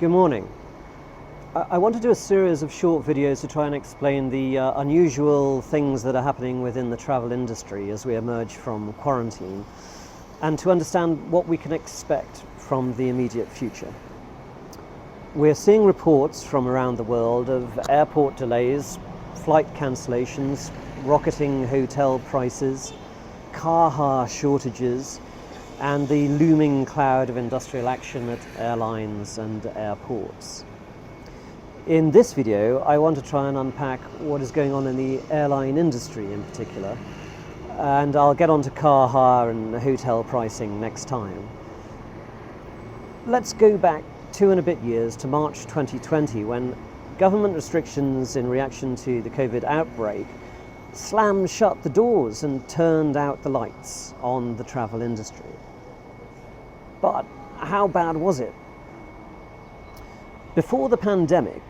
Good morning. I want to do a series of short videos to try and explain the unusual things that are happening within the travel industry as we emerge from quarantine, and to understand what we can expect from the immediate future. We're seeing reports from around the world of airport delays, flight cancellations, rocketing hotel prices, car hire shortages, and the looming cloud of industrial action at airlines and airports. In this video, I want to try and unpack what is going on in the airline industry in particular, and I'll get on to car hire and hotel pricing next time. Let's go back 2 and a bit years to March 2020, when government restrictions in reaction to the COVID outbreak slammed shut the doors and turned out the lights on the travel industry. But how bad was it? Before the pandemic,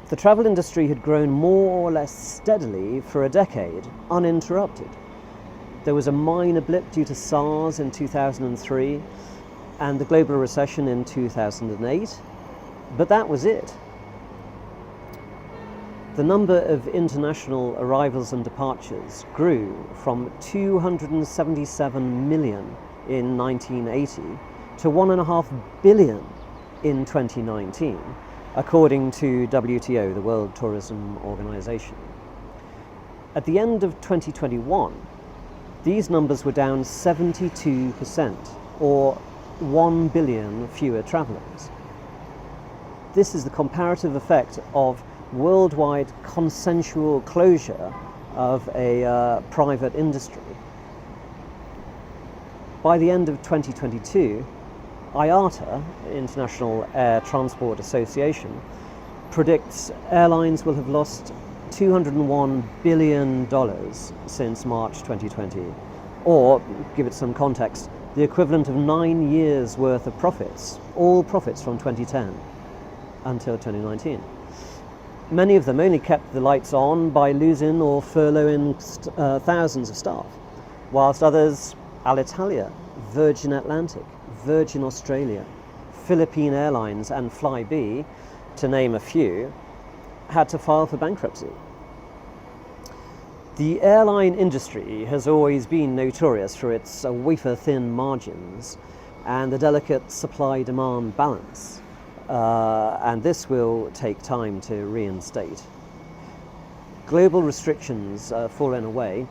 the travel industry had grown more or less steadily for a decade, uninterrupted. There was a minor blip due to SARS in 2003 and the global recession in 2008, but that was it. The number of international arrivals and departures grew from 277 million in 1980 to 1.5 billion in 2019, according to WTO, the World Tourism Organization. At the end of 2021, these numbers were down 72%, or 1 billion fewer travelers. This is the comparative effect of worldwide consensual closure of a private industry. By the end of 2022, IATA, International Air Transport Association, predicts airlines will have lost $201 billion since March 2020, or, give it some context, the equivalent of 9 years' worth of profits, all profits from 2010 until 2019. Many of them only kept the lights on by losing or furloughing thousands of staff, whilst others, Alitalia, Virgin Atlantic, Virgin Australia, Philippine Airlines and Flybe, to name a few, had to file for bankruptcy. The airline industry has always been notorious for its wafer-thin margins and the delicate supply-demand balance, and this will take time to reinstate. Global restrictions have fallen away,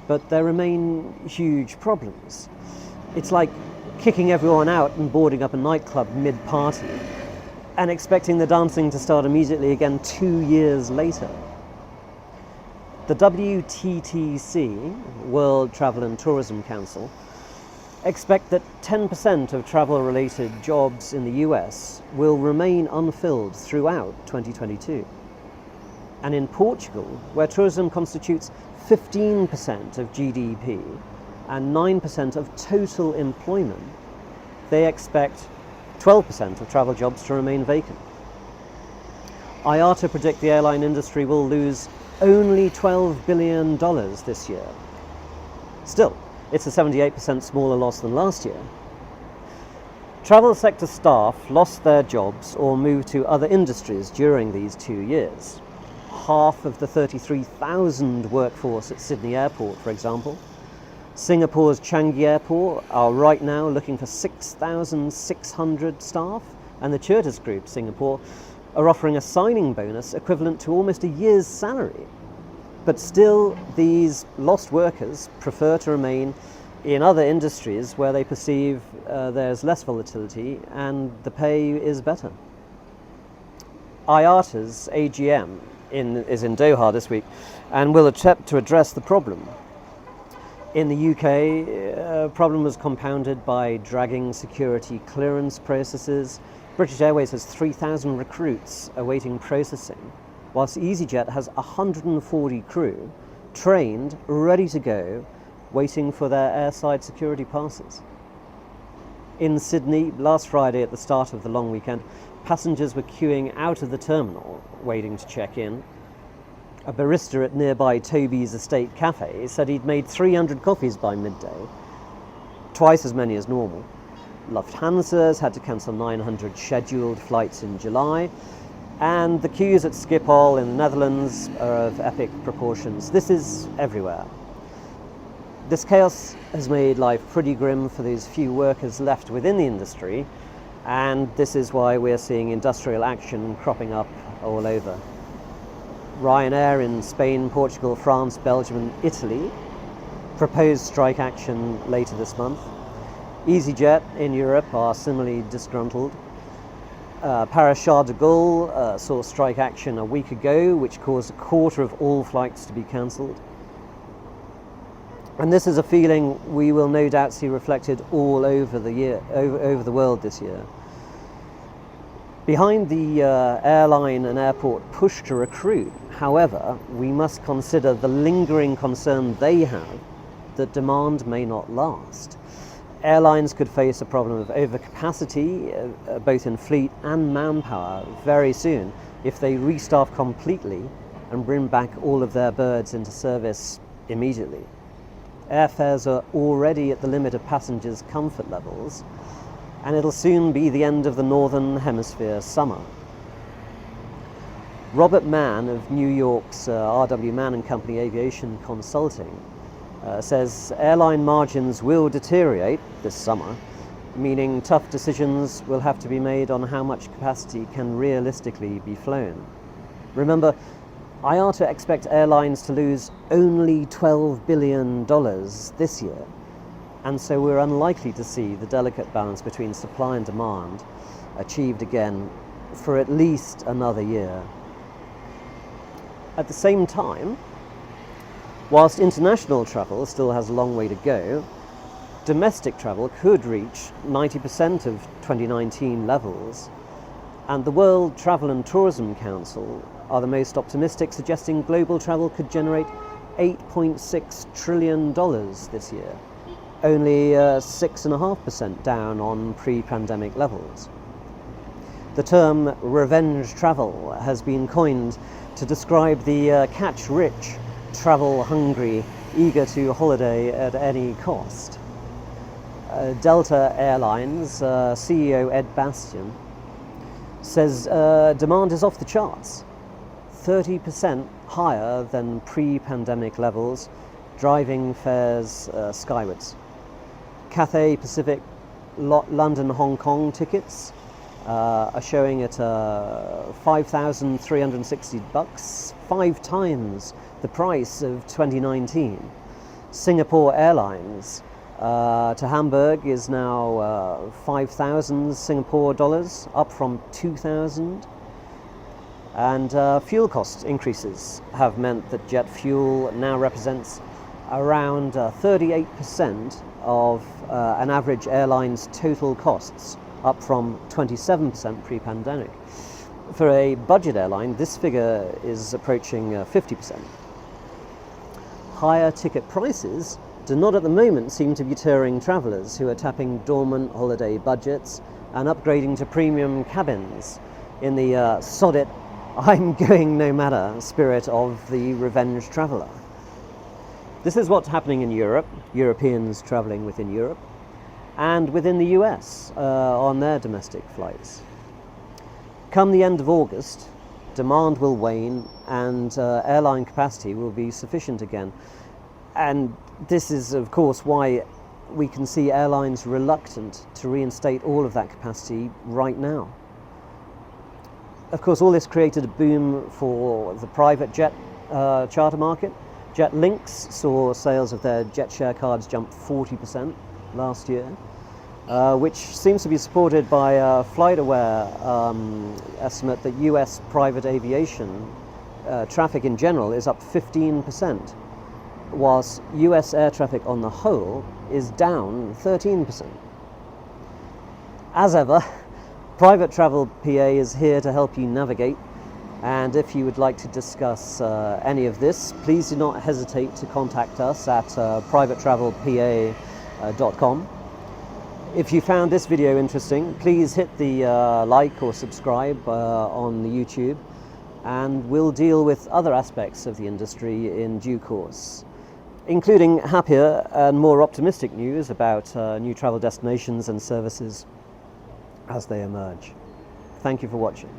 but there remain huge problems. It's like kicking everyone out and boarding up a nightclub mid-party and expecting the dancing to start immediately again 2 years later. The WTTC, World Travel and Tourism Council, expect that 10% of travel-related jobs in the US will remain unfilled throughout 2022. And in Portugal, where tourism constitutes 15% of GDP and 9% of total employment, they expect 12% of travel jobs to remain vacant. IATA predict the airline industry will lose only $12 billion this year. Still, it's a 78% smaller loss than last year. Travel sector staff lost their jobs or moved to other industries during these 2 years. Half of the 33,000 workforce at Sydney Airport, for example. Singapore's Changi Airport are right now looking for 6,600 staff, and the Churtis Group, Singapore, are offering a signing bonus equivalent to almost a year's salary. But still, these lost workers prefer to remain in other industries where they perceive there's less volatility and the pay is better. IATA's AGM is in Doha this week and will attempt to address the problem. In the UK, problem was compounded by dragging security clearance processes. British Airways has 3,000 recruits awaiting processing, whilst EasyJet has 140 crew trained, ready to go, waiting for their airside security passes. In Sydney, last Friday at the start of the long weekend, passengers were queuing out of the terminal, waiting to check in. A barista at nearby Toby's Estate Cafe said he'd made 300 coffees by midday, twice as many as normal. Lufthansa's had to cancel 900 scheduled flights in July, and the queues at Schiphol in the Netherlands are of epic proportions. This is everywhere. This chaos has made life pretty grim for these few workers left within the industry, and this is why we're seeing industrial action cropping up all over. Ryanair in Spain, Portugal, France, Belgium and Italy proposed strike action later this month. EasyJet in Europe are similarly disgruntled. Paris Charles de Gaulle saw strike action a week ago, which caused a quarter of all flights to be cancelled. And this is a feeling we will no doubt see reflected all over the world this year. Behind the airline and airport push to recruit, however, we must consider the lingering concern they have that demand may not last. Airlines could face a problem of overcapacity, both in fleet and manpower, very soon if they restaff completely and bring back all of their birds into service immediately. Airfares are already at the limit of passengers' comfort levels, and it'll soon be the end of the Northern Hemisphere summer. Robert Mann of New York's R.W. Mann & Company Aviation Consulting says airline margins will deteriorate this summer, meaning tough decisions will have to be made on how much capacity can realistically be flown. Remember, IATA expects airlines to lose only $12 billion this year, and so we're unlikely to see the delicate balance between supply and demand achieved again for at least another year. At the same time, whilst international travel still has a long way to go, domestic travel could reach 90% of 2019 levels, and the World Travel and Tourism Council are the most optimistic, suggesting global travel could generate $8.6 trillion this year, only 6.5% down on pre-pandemic levels. The term revenge travel has been coined to describe the catch-rich, travel-hungry, eager to holiday at any cost. Delta Airlines CEO Ed Bastian says demand is off the charts, 30% higher than pre-pandemic levels, driving fares skywards. Cathay Pacific London-Hong Kong tickets are showing at $5,360, 5 times the price of 2019. Singapore Airlines to Hamburg is now 5,000 Singapore dollars, up from 2,000. And fuel cost increases have meant that jet fuel now represents around 38% of an average airline's total costs, up from 27% pre-pandemic. For a budget airline, this figure is approaching 50%. Higher ticket prices do not at the moment seem to be deterring travellers who are tapping dormant holiday budgets and upgrading to premium cabins in the sod it, I'm going no matter spirit of the revenge traveller. This is what's happening in Europe, Europeans travelling within Europe, and within the US on their domestic flights. Come the end of August, demand will wane and airline capacity will be sufficient again. And this is, of course, why we can see airlines reluctant to reinstate all of that capacity right now. Of course, all this created a boom for the private jet charter market. JetLinks saw sales of their jet share cards jump 40% last year, which seems to be supported by a FlightAware estimate that US private aviation traffic in general is up 15%, whilst US air traffic on the whole is down 13%. As ever, Private Travel PA is here to help you navigate, and if you would like to discuss any of this, please do not hesitate to contact us at privatetravelpa.com. If you found this video interesting, please hit the like or subscribe on the YouTube, and we'll deal with other aspects of the industry in due course. including happier and more optimistic news about new travel destinations and services as they emerge. Thank you for watching.